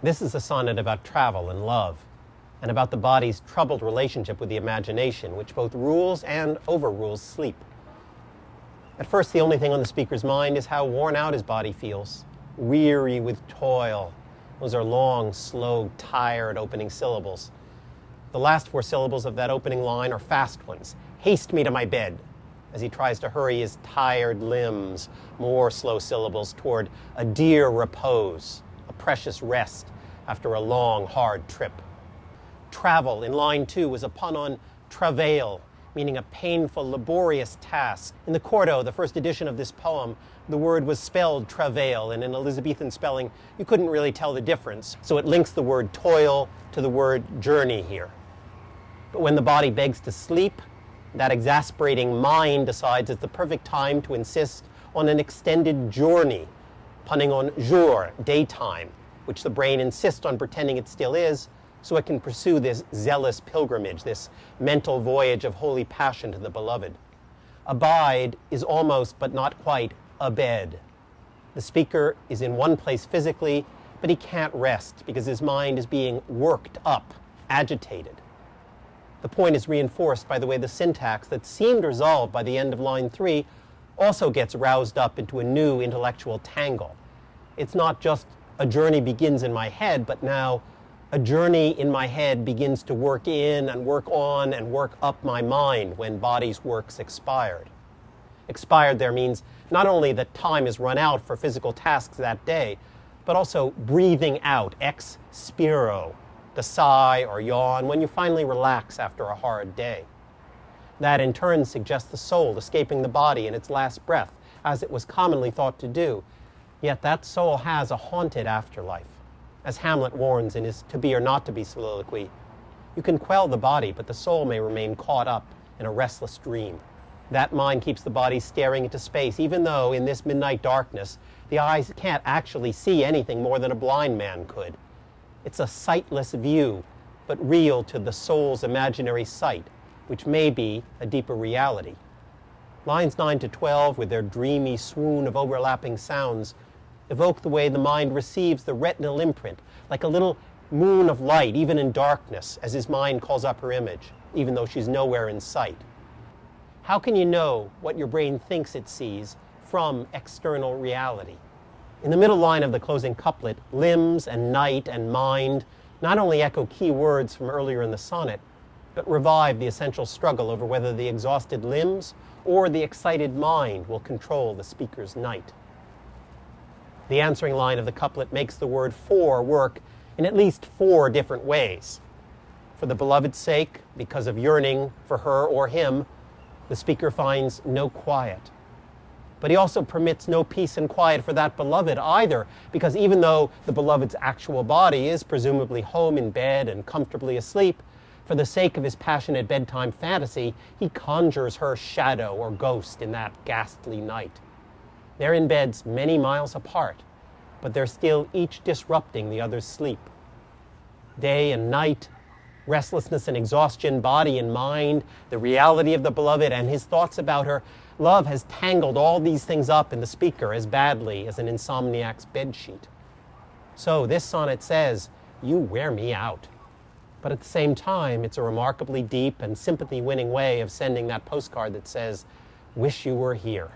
This is a sonnet about travel and love, and about the body's troubled relationship with the imagination, which both rules and overrules sleep. At first, the only thing on the speaker's mind is how worn out his body feels, weary with toil. Those are long, slow, tired opening syllables. The last four syllables of that opening line are fast ones. Haste me to my bed, as he tries to hurry his tired limbs, more slow syllables toward a dear repose, a precious rest after a long, hard trip. Travel, in line 2, was a pun on travail, meaning a painful, laborious task. In the Quarto, the first edition of this poem, the word was spelled travail, and in Elizabethan spelling, you couldn't really tell the difference, so it links the word toil to the word journey here. But when the body begs to sleep, that exasperating mind decides it's the perfect time to insist on an extended journey, punning on jour, daytime, which the brain insists on pretending it still is, so it can pursue this zealous pilgrimage, this mental voyage of holy passion to the beloved. Abide is almost, but not quite, abed. The speaker is in one place physically, but he can't rest because his mind is being worked up, agitated. The point is reinforced by the way the syntax that seemed resolved by the end of line 3 also gets roused up into a new intellectual tangle. It's not just a journey begins in my head, but now a journey in my head begins to work in and work on and work up my mind when body's work's expired. Expired there means not only that time is run out for physical tasks that day, but also breathing out, ex spiro, the sigh or yawn when you finally relax after a hard day. That in turn suggests the soul escaping the body in its last breath, as it was commonly thought to do. Yet that soul has a haunted afterlife. As Hamlet warns in his To Be or Not to Be soliloquy, you can quell the body, but the soul may remain caught up in a restless dream. That mind keeps the body staring into space, even though in this midnight darkness, the eyes can't actually see anything more than a blind man could. It's a sightless view, but real to the soul's imaginary sight, which may be a deeper reality. Lines 9 to 12, with their dreamy swoon of overlapping sounds, evoke the way the mind receives the retinal imprint, like a little moon of light, even in darkness, as his mind calls up her image, even though she's nowhere in sight. How can you know what your brain thinks it sees from external reality? In the middle line of the closing couplet, limbs and night and mind not only echo key words from earlier in the sonnet, but revive the essential struggle over whether the exhausted limbs or the excited mind will control the speaker's night. The answering line of the couplet makes the word for work in at least 4 different ways. For the beloved's sake, because of yearning for her or him, the speaker finds no quiet. But he also permits no peace and quiet for that beloved either, because even though the beloved's actual body is presumably home in bed and comfortably asleep, for the sake of his passionate bedtime fantasy, he conjures her shadow or ghost in that ghastly night. They're in beds many miles apart, but they're still each disrupting the other's sleep. Day and night, restlessness and exhaustion, body and mind, the reality of the beloved and his thoughts about her, love has tangled all these things up in the speaker as badly as an insomniac's bedsheet. So this sonnet says, you wear me out. But at the same time, it's a remarkably deep and sympathy-winning way of sending that postcard that says, wish you were here.